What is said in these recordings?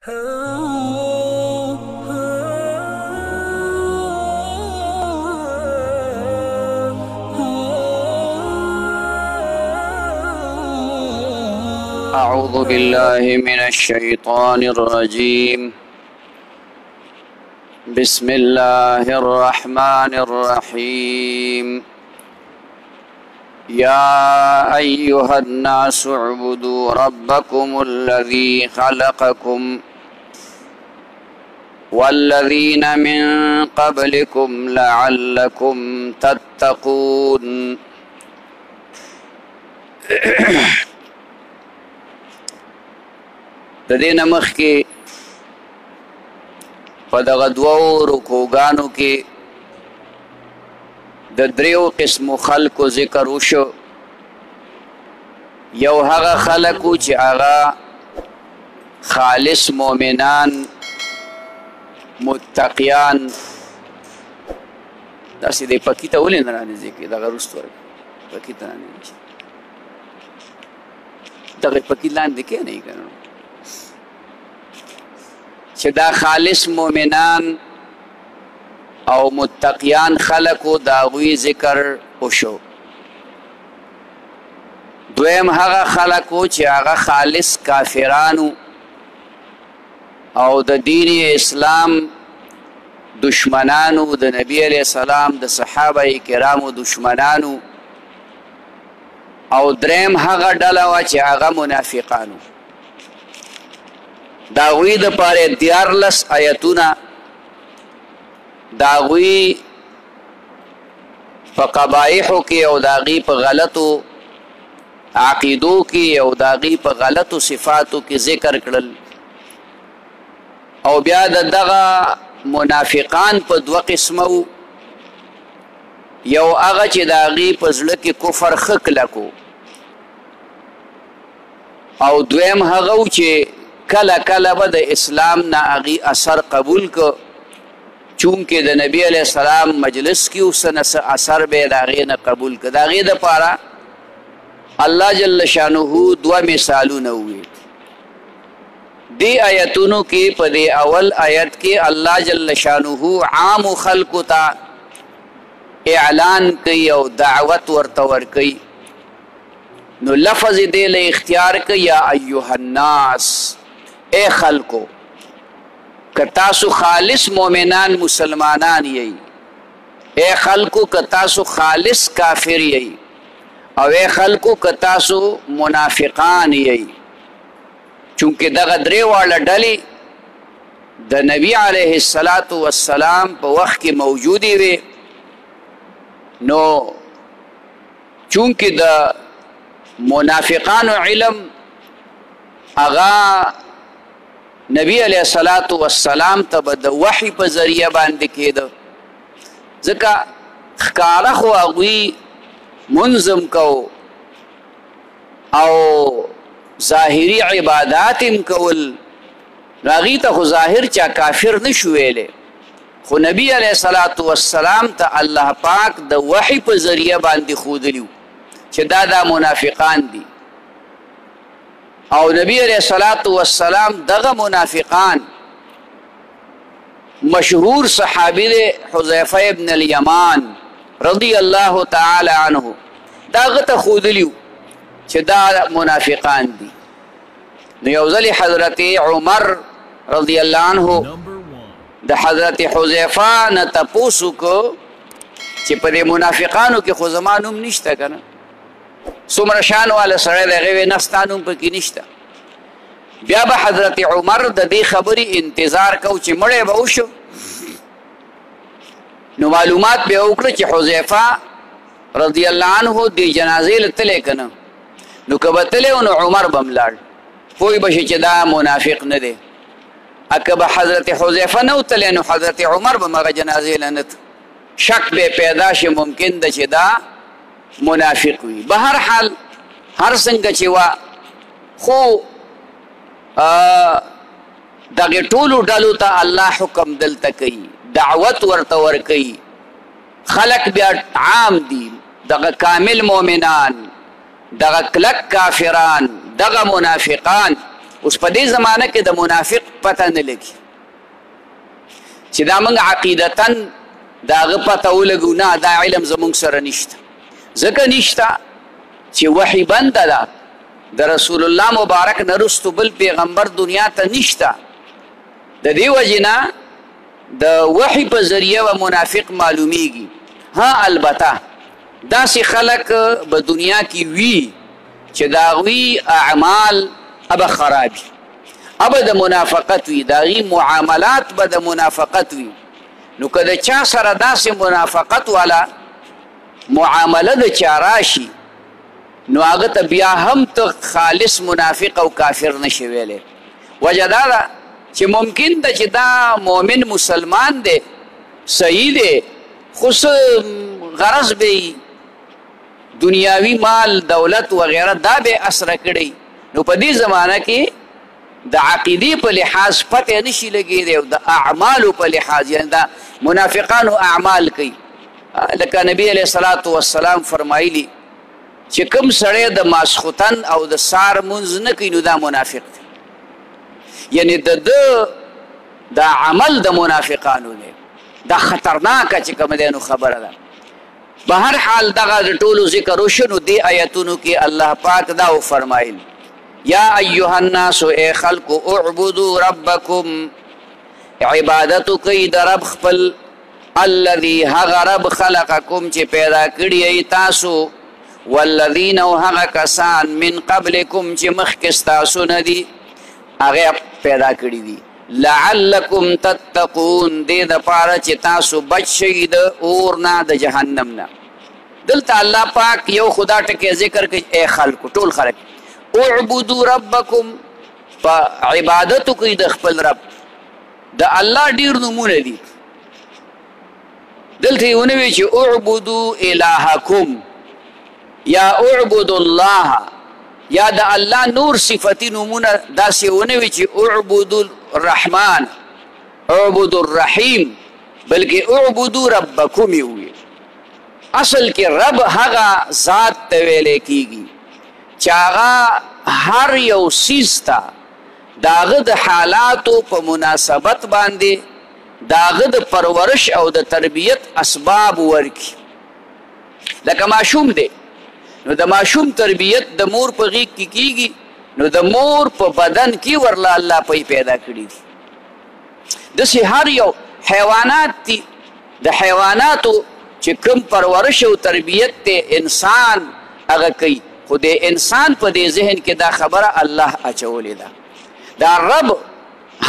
أعوذ بالله من الشيطان الرجيم. بسم الله الرحمن الرحيم. يا أيها الناس اعبدوا ربكم الذي خلقكم والذين من قبلكم لعلكم تتقون. د دې نه مخکې په دغه دوو رکوګانو کې د دریو قسمو خلکو ذکر وشو. یو هغه خلکو چې هغه خالص مؤمنان متقیان. داسې دی پکې ته ولې نه رانیږي کې دغه وروسته پکې ته رانیږي دغه پکې لاندې کې نه کوي چې دا خالص مؤمنان او متقیان خلقو داغوی ذکر وشو. دویم هغه خلقو چې هغه خالص کافرانو او د دین اسلام دشمنانو، د نبی علیہ السلام د صحابه کرامو دشمنانو. او دریم هغه ډله وه چې هغه منافقانو. داغوی د پاره 14 آیتونه داغوی په قبایحو کې او داغی په غلطو عقیدو کې او داغی په غلطو صفاتو کې ذکر کړل. او بیا دغه منافقان په دوه قسمو. یو هغه چې داغی په زړه کې کفر خکلکو، او دویم هغه چې کله کله به د اسلام نه هغې اثر قبول که، چونکې د نبی علیه السلام مجلس کې اوس نه څه اثر به یې د هغې نه قبول که. د هغې دپاره الله جل شانه دوه مثالونه وویل. دې آیتونو کې په دې اول آیت کې الله جل شانه عامو خلکو ته اعلان کوي او دعوت ورته ورکوي. نو لفظ دې له اختیار کوي یا ایها الناس، اے خلکو، که تاسو خالص مؤمنان مسلمانان یی، اے خلکو که تاسو خالص کافر یی، او اے خلکو که تاسو منافقان یی. چونکه دغه درې واړه ډلې د نبی علیه السلام په وخت کې موجودې وې. نو چونکه د منافقانو علم هغه نبی علیہ السلام ته به د وحی په ذریعه باندې کېده، ځکه ښکاره خو هغوی منظم کو او ظاهري عبادات هم کول. هغې ته خو ظاهر چا کافر نه شو ویلی، خو نبی علیہ السلام ته الله پاک د وحی په ذریعه باندې ښودلي چې دا منافقان دي. او نبی علیہ السلام دغه منافقان مشهور صحابی دے حذیفہ ابن الیمان رضی اللہ تعالی عنہ، داغه ته ښودلیو چې دا منافقان دي. نو یو ځلې حضرت عمر رضی اللہ عنہ د حضرت حذیفہ نه تپوس وکړو چې په دې منافقانو کې خو زما نوم نشته که نه، څومره شان والا سړی دی، هغې وی نه ستا نوم پکې نشته. بیا به حضرت عمر د دې خبرې انتظار کو چې مړی به وشو. نو معلومات به یې وکړه چې حذیفه رضی الله عنه دې جنازې له تلی که نه، نو که به تلی نو عمر به هم لاړ، پوه به شي چې دا منافق نه دی. که به حضرت حذیفه نه و تلی نو حضرت عمر به هم هغه جنازې له نه شک به پیدا شي، ممکن ده چې دا منافق وي. به هر حال هر څنګه چې وا، خو دغه ټولو ډلو ته الله حکم دلته کوي، دعوت ورته ورکوي. خلق بیا عام دي، دغه کامل مؤمنان، دغه کلک کافران، دغه منافقان، اوس په دې زمانه کې د منافق پته نه لګي چې دا موږ عقیدتاً د هغه پته ولګو نه دا علم زموږ سره نشته ځکه نشته چې وحي بنده ده د رسول الله مبارک نه رستو بل پیغمبر دنیا ته نشته د دې وجې نه د وحي په ذریعه و منافق معلومیږي ها البته داسې خلک به دنیا کې وي چې د هغوی اعمال ابه خرابي ابه د منافقت وي د هغوی معاملات به د منافقت وي نو که د چا سره داسې منافقت والا معامله د چا راشي نو هغه ته بیا هم ته خالص منافق او کافر نشي ویلی وجه دا ده چې ممکن ده چې دا مؤمن مسلمان دی صحیح دی خو غرض به دنیاوی مال دولت وغیره دا به اسره کړی نو په دې زمانه کې د عقیدې په لحاظ پته نشي لګېدی او د اعمالو په لحاظ یعنی دا منافقانو اعمال کوي لکه نبی علیه الصلاة والسلام فرمایلی چې کوم سړی د ماسخوتن او د سار منځ نه کوي نو دا منافق دی یعنی د عمل د منافقانو دی دا خطرناکه چې کوم دی نو خبره ده په هر حال دغه د ټولو ذکر وشو نو دې آیتونو کې الله پاک دا وفرمایل یا ایها الناس اے خلقو اعبدوا ربکم عبادت کوي د رب خپل الذي هغه رب خلقکم چې پیدا کړی تاسو والذین او هغه کسان من قبلکم چې مخکې ستاسو نه دي هغه پیدا کړي دي لعلکم تتقون دې دپاره چې تاسو بچ شئ د اور نه د جهنم نه دلته الله پاک یو خدا ټکی ذکر کوي اے خلکو ټول خلک اعبدوا ربکم په عبادتو کوي د خپل رب د الله ډیر نومونه دي دلته یې ونه وی چې اعبدوا الهکم یا اعبدوا الله یا د الله نور صفتی نومونه داسې ونه وي چې اعبدوا الرحمن اعبدوا الرحیم بلکې اعبدوا ربکم یې وویل اصل کې رب هغه ذات ته ویلی کېږي چې هغه هر یو څیز ته د هغه د حالاتو په مناسبت باندې د هغه د پرورش او د تربیت اسباب ورکړي لکه ماشوم دی نو د ماشوم تربیت د مور په غیږ کې کیږي نو د مور په بدن کې ورله الله پیدا کړي دي داسې هر یو حیوانات دي د حیواناتو چې کوم پرورش او تربیت ته انسان هغه کوي خو د انسان په دې ذهن کې دا خبره الله اچولې ده دا رب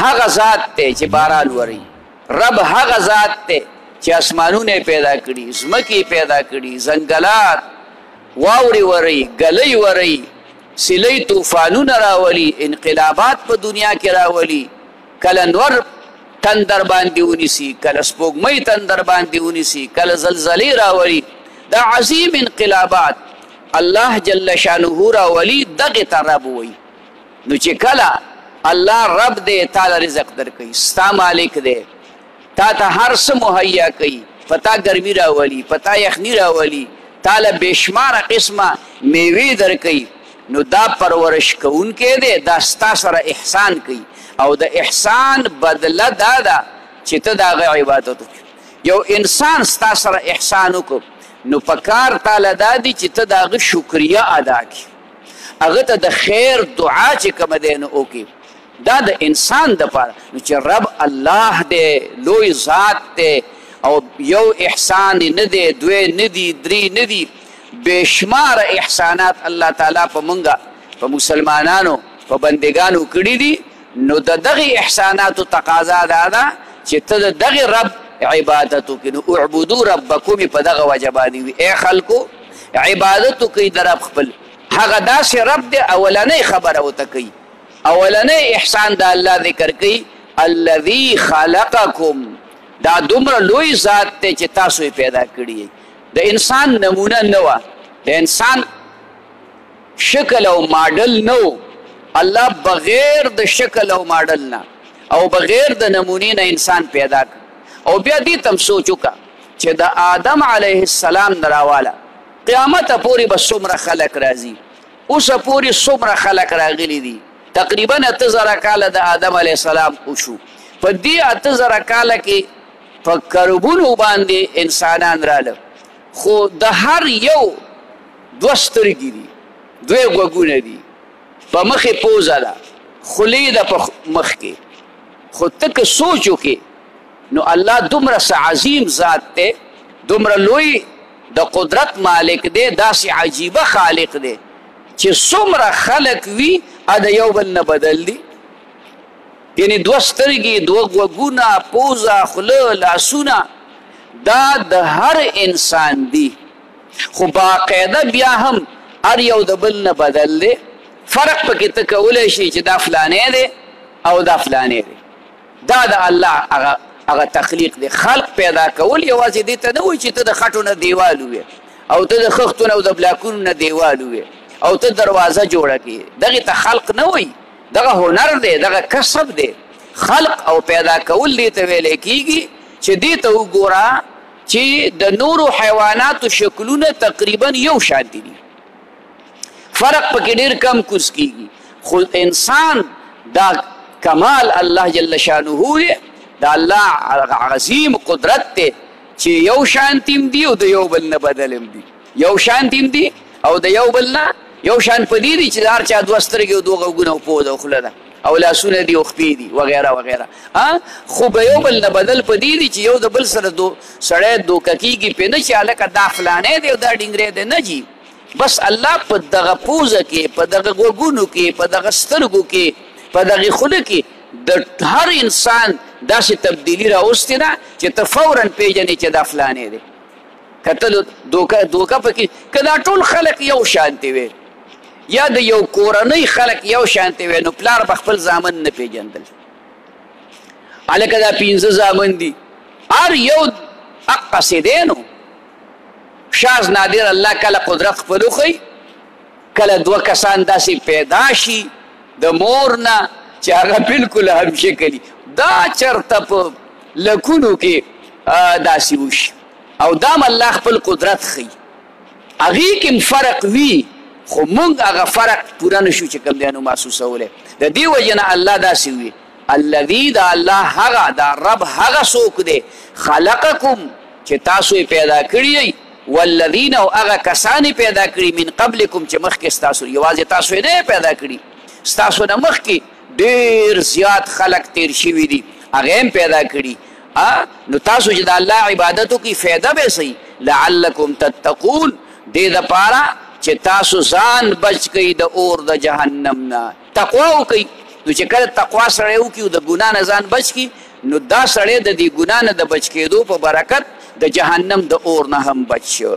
هغه ذات دی چې باران وري رب هغه ذات دی چې اسمانونه پیدا کړي ځمکې پیدا کړي ځنګلات واوري وري ګلۍ وري سیلۍ طوفانونه راولي انقلابات په دنیا کې راولي کله نور تندر باندې ونیسي کله سپوږمۍ تندر باندې ونیسي کله زلزلې راولي دا عظیم انقلابات الله جل شانه راولي دغه ته رب وایي نو چې کله الله رب دی تعالی رزق درکوي ستا مالک دی تا ته هر څه مهیا کوي پتا ګرمي راولي پتا یخني راولي تعالی بشمار قسمه میوې درکوي نو دا پرورش کوونکی دی دا ستا سره احسان کوي او د احسان بدله دا ده چې ته د هغه عبادت وکړي یو انسان ستا سره احسان وکړو نو په کار تعالی دا دی چې ته د هغه شکریه ادا کړي هغه ته د خیر دعا چې کومه دی نو وکړي دا د انسان دپاره نو چې رب الله دی لوی ذات دی او یو احسان نه دی دوی نه دي درې نه دي بشمار احسانات الله تعالی په مونږه په مسلمانانو په بندگانو کړي دي نو د دغه احساناتو تقاضا دا ده چې ته د دغه رب عبادت وکړي نو اعبدوا ربکم په دغه وجه باندې وي ای خلکو عبادت وکړئ د رب خپل هغه داسې رب دی اولنۍ خبره ورته کوي اولنۍ احسان د الله ذکر کوي الذي خلقکم دا دومره لوی ذات دی چې تاسو یې پیدا کړي د انسان نمونه نه وه د انسان شکل او ماډل نه و الله بغیر د شکل او ماډل نه او بغیر د نمونې نه انسان پیدا کړ او بیا دې تم سوچ وکړه چې د آدم علیه السلام نه راواله قیامته پورې به څومره خلک راځي اوسه پورې څومره خلک راغلي دي تقریبا 8,000 کاله د آدم علیه السلام وشو. په دې 8,000 کاله کې په کربونو باندې انسانان راله، خو د هر یو 2 سترګې دي، 2 غوږونه دي، په مخې پوزه ده، خولې ده په مخ کې. خو ته که سوچ وکې نو الله دومره څه عظیم ذات دی، دومره لوی د قدرت مالک دی، داسې عجیبه خالق دی چې څومره خلق وي د یو بل نه بدل دي. یعنی 2 سترګې، 2 غوږونه، پوزه، خوله، لاسونه، دا د هر انسان دي، خو باقاعده بیا هم هر یو د بل نه بدل دی. فرق پکې ته کولی شي چې دا فلانی دی او دا فلانی دی. دا د الله هغه تخلیق دی. خلق پیدا کول یوازې دې ته نه وایي چې ته د خټو نه دیوال ووې او ته د خښتو نه او د بلاکونو نه دیوال ووې او ته دروازه جوړه کړې. دغې ته خلق نه وایي، دغه هنر دی، دغه کسب دی. خلق او پیدا کول دې ته ویلی کېږي چې دې ته وګوره چې د نورو حیواناتو شکلونه تقریبا یو شانتي دي، فرق پکې ډېر کم کوز کېږي. خو انسان دا کمال الله جل شانه دی، دا الله عظیم قدرت دی چې یو شانتیم دي او د یو بل نه بدلم دي. یو شانتیم دي او د یو بل نه یو شان په دې دي چې د هر چا 2 سترګې او 2 غوږونه او پوزه او خوله ده او لاسونه دي او خپې دي وغیره وغیره. خو به یو بل نه بدل په دې دي چې یو د بل سره سړی دوکه کېږي پې نه چې هلکه دا فلانی دی او دا ډینګری دی، نه جي. بس الله په دغه پوزه کې، په دغه غوږونو کې، په دغه سترګو کې، په دغې خوله کې د هر انسان داسې تبدیلي راوستې ده چې ته فورا پېژنې چې دا فلانی دی. که ته دوکه پکې، که دا ټول خلق یو شانتې وي یا د یو کورنۍ خلق یو شانتې وي نو پلار به خپل زامن نه پېژندل. هلکه دا 5 زامن دي، هر یو اقسې دی. نو شاز نادر الله کله قدرت خپل وښیي، کله 2 کسان داسې پیدا شي د مور نه چې هغه بلکل همشکلي. دا چرته په لکونو کې داسې وشي او دام الله خپل قدرت ښیي. هغې کې فرق وي خو مونږ هغه فرق پوره نشو چې کوم دی نو محسوسولی. د دې وجې نه الله داسې وي الذي، دا الله هغه، دا رب هغه څوک دی خلقکم چې تاسو یې پیدا کړي یئ، والذین او هغه کسان یې پیدا کړي من قبلکم چې مخکې ستاسو، یوازې تاسو یې نه پیدا کړي، ستاسو نه مخکې ډېر زیات خلق تیر شوي دي، هغه هم پیدا کړي. نو تاسو چې د الله عبادت وکړئ فایده به صحیح لعلکم تتقون، دې دپاره چې تاسو ځان بچ کړئ د اور د جهنم نه. تقوا وکړئ. نو چې کله تقوا سړی وکړي او د ګناه نه ځان بچ کړي نو دا سړی د دې ګناه نه د بچ کېدو په برکت د جهنم د اور نه هم بچ شو.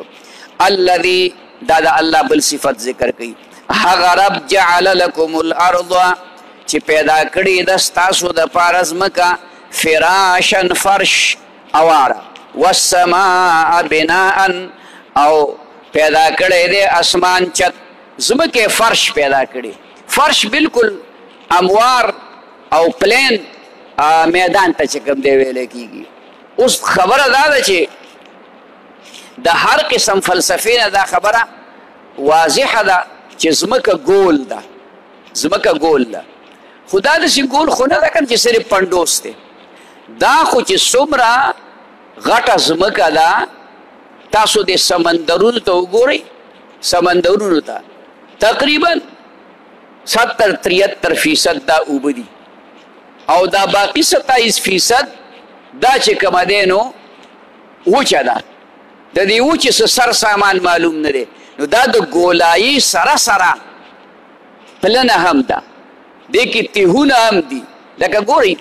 الذي، دا د الله بل صفت ذکر کوي، هغه رب جعل لکم الارض چې پیدا کړي د ستاسو دپاره ځمکه فراشا فرش اواره، والسماء بناء او پیدا کړی دی اسمان چت، ځمکې فرش پیدا کړي. فرش بالکل اموار او پلین میدان ته چې کوم دی ویلی کېږي. اوس خبره دا ده چې د هر قسم فلسفې نه دا خبره واضحه ده چې ځمکه ګول ده، ځمکه ګول ده، خو دا داسې ګول خو نه ده که چې صرف پنډوس دی. دا خو چې څومره غټه ځمکه ده، تاسو د سمندرونو ته وګورئ، سمندرونو ته تقریبا 70-73% دا اوبه دي او دا باقي 27% دا چې کومه دی نو وچه ده. د دې وچې څه سر سامان معلوم نه دی. نو دا د ګولایي سره سره پلنه هم ده، دې کې تیهونه هم دي. لکه ګورئ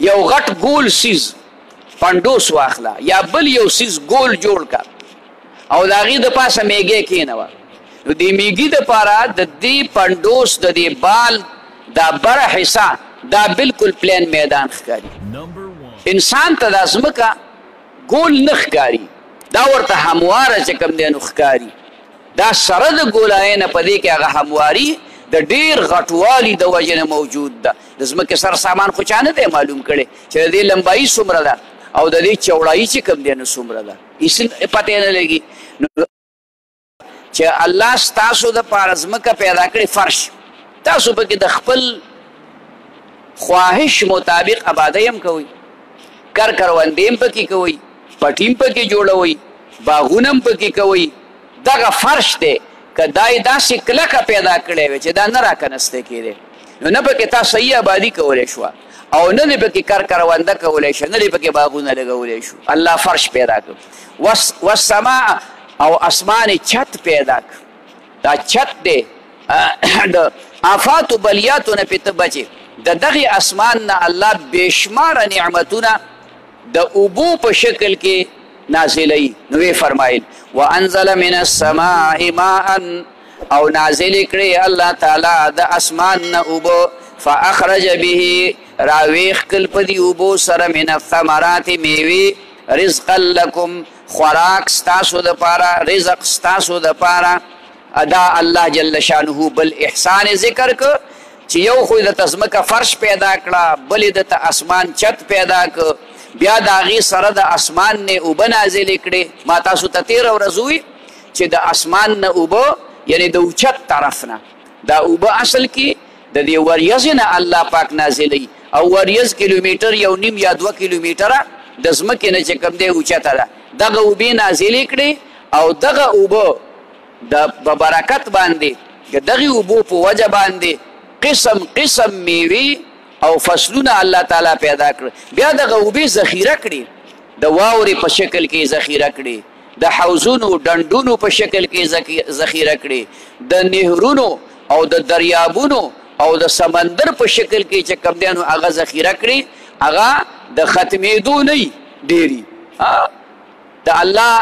یو غټ ګول سیز پنډوس واخله یا بل یو سیز ګول جوړ کا او د هغې د پاسه میږی کېنوه، نو د میږي دپاره د دې پنډوس د دې بال دا بره حصه دا بالکل پلین میدان ښکاري. انسان ته دا ځمکه ګول نه ښکاري، دا ورته همواره چې کوم دی نو ښکاري. دا سره د ګولایۍ نه په دې کې هغه همواري د ډېر غټوالي د وجې نه موجود ده. د ځمکې سر سامان خو چا نه دی معلوم کړی چې د دې لمبایي څومره ده او د دې چوړایي چې کوم دی نو څومره ده، هېڅ پته نه لګي. نو چې الله ستاسو دپاره ځمکه پیدا کړې فرش، تاسو پکې د خپل خواهش مطابق آبادی هم کوئ، کروندې هم پکې کوئ، پټي هم پکې جوړوئ، باغونه هم پکې کوئ. دغه فرش دی که دا یې داسې کلکه پیدا کړی وی چې دا نه راکنستی کېدی، نو نه پکې تا صحیح آبادي کولی شوه او نه دې پکې کرونده کولی شو، نه دې پکې باغونه لګولی شو. الله فرش پیدا کړ. والسماء او اسمان چت پیدا کړ. دا چت دی د آفات و بلیاتو نه پې ته بچې. د دغې اسمان نه الله بېشماره نعمتونه د اوبو په شکل کې نازلوي. نو ویې فرمایل وانزل من السماء ماء، او نازل کړي الله تعالی د اسمان نه اوبه، فاخرج به راویخ کل په دې اوبو سره من الثمرات میوې، رزقا لکم خوراک ستاسو دپاره، رزق ستاسو دپاره. دا الله جل شانه بل احسان ذکر که چې یو خو د ځمکه فرش پیدا کړه، بل د ته اسمان چت پیدا که، بیا د هغې سره د اسمان نه اوبه نازلې کړې. ما تاسو ته تېره ورځ ووي چې د اسمان نه اوبه یعنې د اوچت طرف نه دا اوبه اصل کې د دې وریځې نه الله پاک نازلوي، او وریځ کیلومیټر 1.5 یا 2 کیلومیټره د ځمکې نه چې کوم دی اوچته ده، دغه اوبې نازلې کړې. او دغه اوبه په برکت باندې د دغې اوبو په وجه باندې قسم قسم میوې او فصلونه الله تعالی پیدا کړ. بیا دغه اوبې ذخیره کړي، د واورې په شکل کې ذخیره کړي، د حوضونو ډنډونو په شکل کې ذخیره کړي، د نهرونو او د دریابونو او د سمندر په شکل کې چې کوم دی نو هغه ذخیره کړي. هغه د ختمېدو نه ډېري. د الله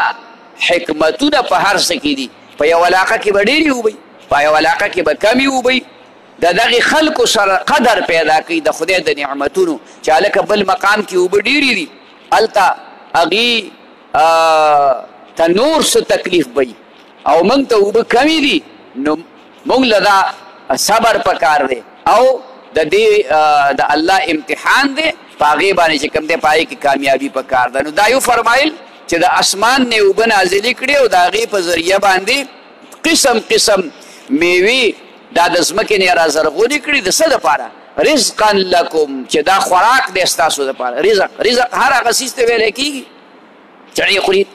حکمتونه په هر څه کې دي. په یو علاقه کې به ډېرې اوبئ، په یو علاقه کې به کمې اوبئ. د دغې خلکو سره قدر پیدا کوي د خدای د نعمتونو، چې هلکه بل مقام کې اوبه ډېرې دي، هلته هغې ته نور څه تکلیف وي او موږ ته اوبه کمې دي، نو موږ له دا صبر پکار دی او د دې د الله امتحان دی، په هغې باندې چې کوم دی په هغې کې کامیابي پکار ده. نو دا یو فرمایل چې د اسمان نه اوبه نازلې کړي او د هغې په ذریعه باندې قسم قسم میوې دا د ځمکې نه را زرغونې کړي. د څه دپاره؟ رزقا لکم، چې دا خوراک دی ستاسو دپاره. رزق هر هغه څیز ته ویلی کېږي چې هغې خوري.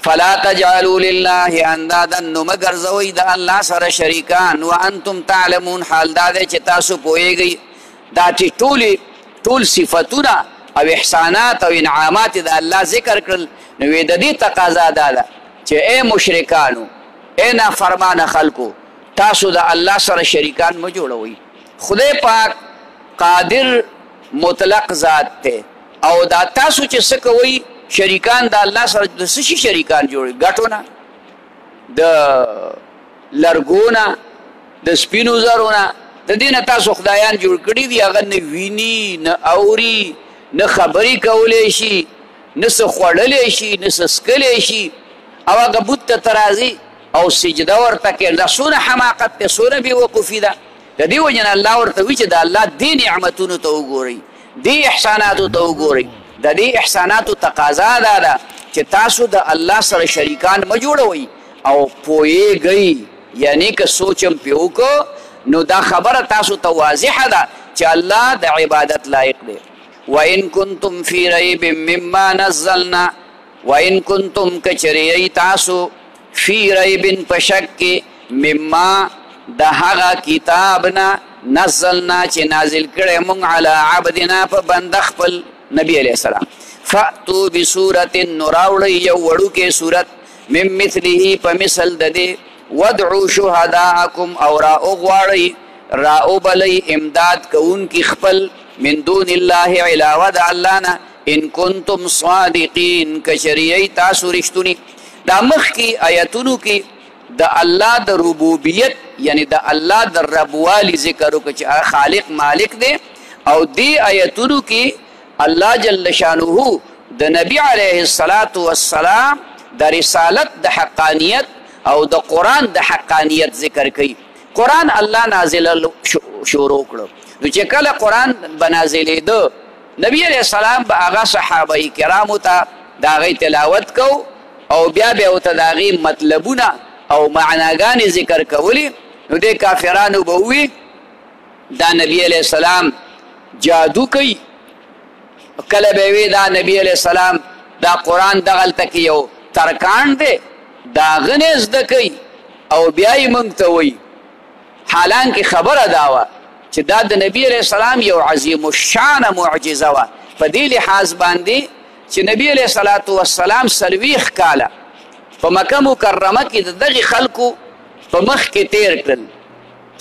فلا تجعلوا لله اندادا، نو مه ګرځوئ د الله سره شریکان، وانتم تعلمون، حال دا دی چې تاسو پوهیږئ. دا چې ټول صفتونه او احسانات او انعامات د الله ذکر کړل، نو د دې تقاضا دا ده چې ای مشرکانو، ای نافرمانه خلکو، تاسو د الله سره شریکان مه جوړوئ. خدای پاک قادر مطلق ذات دی، او دا تاسو چې څه کوئ شریکان د الله سره د څه شي شریکان جوړوئ؟ ګټو نه، د لرګو نه، د سپینو زرو نه، د دې نه تاسو خدایان جوړ کړي دي. هغه نه ویني، نه اوري، نه خبرې کولی شي، نه څه خوړلی شي، نه څه څکلی شي، او هغه بت ته ته راځي او سجده ورته کوي. دا څونه حماقت دی، څونه بېوقوفي ده. د دې وجې نه الله ورته وایي چې د الله دې نعمتونو ته وګورئ، دې احساناتو ته وګورئ. د دې احساناتو تقاضا دا ده چې تاسو د الله سره شریکان مه جوړوئ او پوهیږئ. یعنې که سوچ هم پرې وکړو نو دا خبره تاسو ته واضحه ده چې الله د عبادت لایق دی. وَإِن كُنتُمْ فِي رَيْبٍ مِّمَّا نَزَّلْنَا، وَإِن كُنتُمْ کچریئی تاسو فی ریبن په شک کې مما د هغه کتاب نه نزلنا چې نازل کړی مونږ علی عبدنا په بنده خپل نبی علیه السلام، فأتو بصورت، نو راوړئ یو وړوکې صورت، من مثله په مثل د دې، ودعو شهداءکم، او راوغواړئ راوبلئ امداد کوونکي خپل، من دون الله علاوه د الله نه، ان کنتم صادقین کچریئی تاسو رښتوني. دا مخکې آیتونو کې د الله د ربوبیت یعنی د الله د ربوالي ذکر وکړه چې خالق مالک دی، او دې آیتونو کې الله جل شانه د نبی علیه السلام د رسالت د حقانیت او د قرآن د حقانیت ذکر کوي. قرآن الله نازل شروع کړو، نو چې کله قرآن به نازلېده نبی علیه السلام به هغه صحابه کرامو ته د هغې تلاوت کو او بیا به ورته د هغې مطلبونه او معناګانې ذکر کولې. نو دې کافرانو به ووي دا نبی علیہ السلام جادو کوي کله به وی دا نبی علیہ السلام دا قرآن دغلته کې یو ترکاڼ دی دا غنې زده کوي او بیا یې موږ ته وایي حالانکې خبره دا وه چې دا د نبی علیہ السلام یو عظیم الشانه معجزه وه په دې لحاظ باندې چې نبی علیہ الصلاة والسلام 40 کاله په مکه مکرمه کې د دغې خلکو په مخ کې تیر کړل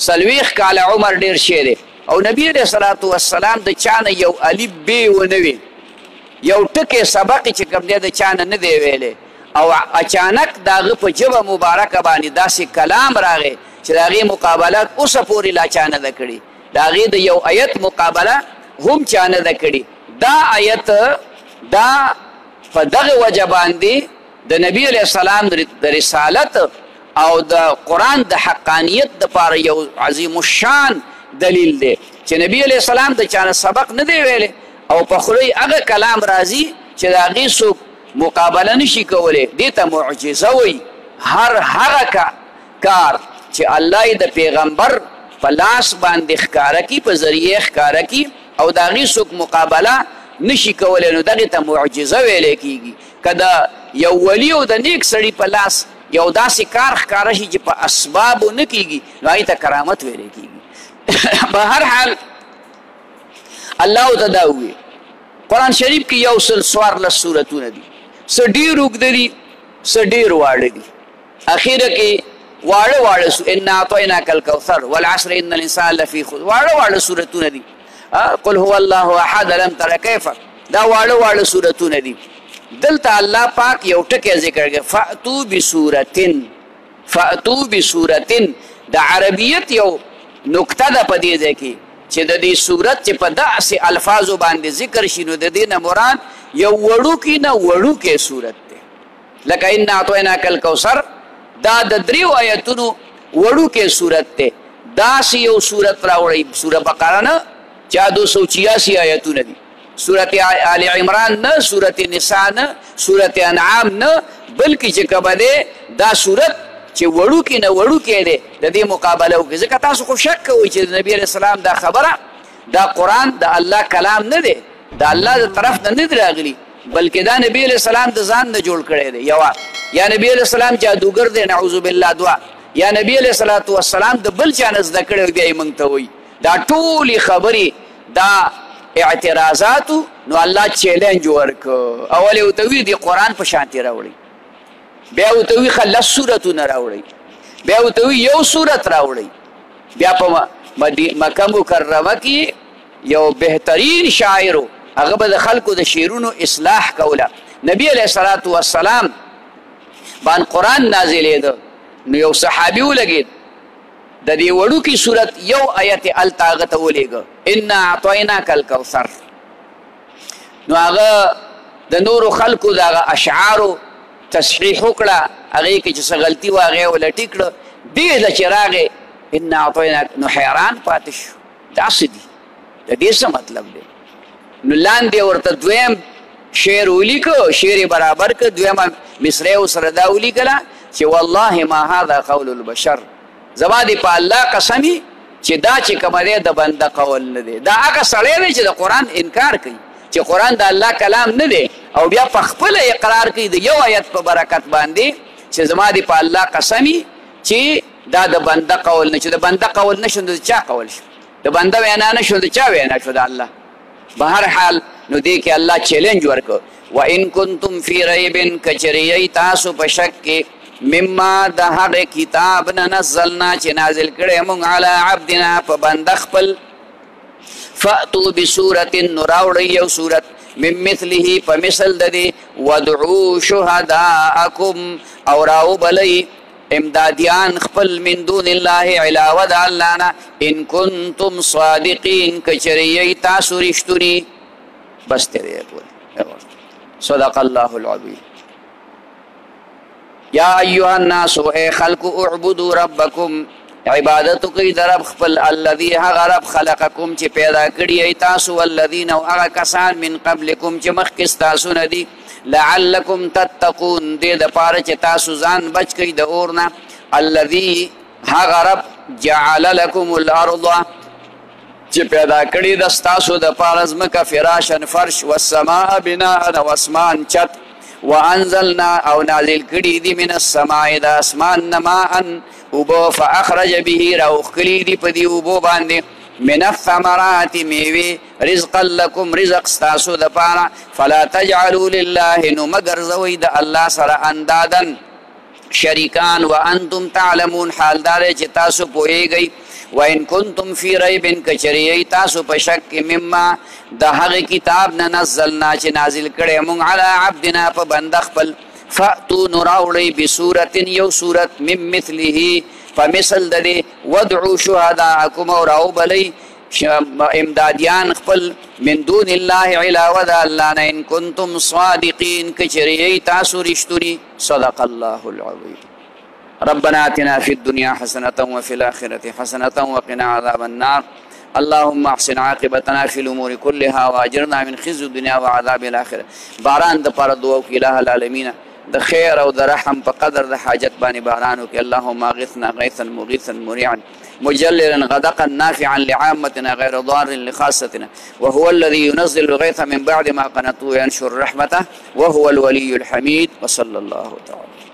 40 کاله عمر ډېر شی دی او نبی علیہ الصلاة والسلام د چا نه یو الف ب ونه وي یو ټکی سبق چې کوم دی د چا نه دی ویلی او اچانک د هغه په ژبه مبارکه باندې داسې کلام راغی چې د هغې مقابله اوسه پورې لا چا نه ده کړې د هغې د یو آیت مقابله هم چا نه ده کړې دا آیت دا په دغه وجه باندې د نبی علیہ السلام د رسالت او د قرآن د حقانیت دپاره یو عظیم الشان دلیل دی چې نبی علیہ السلام د چا نه سبق نه دی ویلی او په خوله یې هغه کلام راځي چې د هغې څوک مقابله نشي کولی دې ته معجزه وایي هر هغه کار چې الله یې د پیغمبر په لاس باندې ښکاره کي په ذریعې ښکاره کي او د هغې څوک مقابله نشي کولی نو دغې ته معجزه ویلی کېږي که د یو ولي او د نیک سړي په لاس یو داسې کار ښکاره شي چې په اسبابو نه کېږي نو هغې ته کرامت ویلی کېږي په هر حال الله ته دا ووایي قرآن شریف کې یو سل څوارلس سورتونه دي څه ډېر اوږده دي څه ډېر واړه دي اخره کې واړه انا اعطیناک الکوثر والعصر ان الانسان لفی خسر واړه سورتونه دي قل هو الله احد لم تر کیف دا واړه سورتونه دي دلته الله پاک یو ټکی ذکر کوي فأتو بسورتن د عربیت یو نکته ده په دې ځای کې چې د دې صورت چې په داسې الفاظو باندې ذکر شي نو د دې نه مراد یو وړوکي نه وړوکی صورت دی لکه انا اعطیناک الکوثر دا د 3 آیتونو وړوکی صورت دی داسې یو صورت راوړئ سوره بقره نه چې 286 آیتونه دي سورت آل عمران نه سورت نساء نه سورت انعام نه بلکې چې کومه دی دا صورت چې وړوکی نه وړوکی دی د دې مقابله وکړي ځکه تاسو خو شک کوئ چې د نبي علیه السلام دا خبره دا قرآن د الله کلام نه دی د الله د طرف نه نه دی راغلي بلکې دا نبي علیه السلام د ځان نه جوړ کړی دی یوه یا نبي علیه السلام جادوګر دی نعوذ بالله دوه یا نبي علیه الصلاة والسلام د بل چا نه زده کړی بیا یې موږ ته وایي دا ټولې خبرې دا اعتراضاتو نو الله چیلنج ورکړ اول یې ورته وایي دې قرآن په شانتې راوړئ بیا ورته وایي ښه 10 سورتونه راوړئ بیا ورته وایي یو سورت راوړئ بیا په مکه مکرمه کې یو بهترین شاعر هغه به د خلکو د شعرونو اصلاح کوله نبی علیه الصلاة والسلام باندې قرآن نازلېده نو یو صحابي ولګېد د دې وړوکي صورت یو آیت هلته هغه ته ولېږه انا اعطیناک الکوثر نو هغه د نورو خلکو د هغه اشعارو تصحیح وکړه هغې کې چې څه غلطي وه هغې ولټي کړه دې ته چې راغې انا اعطیناک نو حیران پاتې شو دا څه دي د دې څه مطلب دی نو لاندې ورته دویم شعر ولیکه شعر یې برابر کړه دویمه مصرع ورسره دا ولیکله چې والله ما هذا قول البشر زما دې په الله قسمي چې دا چې کومه دی د بنده قول نه دی دا هغه سړی دی چې د قرآن انکار کوي چې قرآن د الله کلام نه دی او بیا په خپله اقرار کوي د یو آیت په برکت باندې چې زما دې په الله قسمي چې دا د بنده قول نه چې د بنده قول نه شو د چا قول شو د بنده وینا نه شو د چا وینا شو د الله به هر حال نو دې کې الله چیلنج ورکړ وان کنتم فی ریب کچریی تاسو په شک کې مما د هغه کتاب نه نزلنا چې نازل کړی موږ علی عبدنا په بنده خپل فأتو بسورة نو راوړئ یو صورت من مثله په مثل د دې ودعو شهداءکم او راوبلئ امدادیان خپل من دون الله علاوه د الله نه ان کنتم صادقین کچریی تاسو رښتوني بس ترې پورې صدق الله العظیم یا ایها الناس اے خلق اعبدوا ربکم عبادت کوي در رب خپل الذي هغه رب خلقکم چې پیدا کړی تاسو والذین او هغه کسان من قبلکم چې مخکې تاسو نه دي لعلکم تتقون دې د پاره چې تاسو ځان بچ کړئ د اور نه الذي هغه رب جعل لكم الارض چې پیدا کړی د ستاسو د پاره ځمکه فراشن فرش والسماء بناء او اسمان چت وانزلنا او نازل کړي دي من السماء د اسمان نه ماء اوبه فاخرج به راوخلي دي په دې اوبو باندې من الثمرات میوه رزقا لكم رزق ستاسو د پاره فلا تجعلوا لله نو مگر زوی د الله سره اندادن شریکان وانتم تعلمون حال دار چې تاسو پوهیږئ وان کنتم فی ریب کچری تاسو په شک مما د هغه کتاب نه نزلنا چې نازل کړي مونږ علی عبدنا په بند خپل فاتو نراوړی بصورت یو صورت من مثله فمثل د دې ودعوا شهداءکم او راو بلی امدادیان خپل من دون الله علاوه د الله نه ان کنتم صادقین کچری تاسو رښتونی صدق الله العظیم ربنا آتنا في الدنيا حسنة وفي الآخرة حسنة وقنا عذاب النار اللهم احسن عاقبتنا في الأمور كلها وأجرنا من خزي الدنيا وعذاب الآخرة باران د پاره دعا وکړه اله العالمین د خیر او د رحم په قدر د حاجت باندې باران وکړه اللهم اغثنا غيثا مغيثا مريعا مجللا غدقا نافعا لعامتنا غير ضار لخاصتنا وهو الذي ينزل الغيث من بعد ما قنطوا وينشر رحمته وهو الولي الحميد وصلى الله تعالى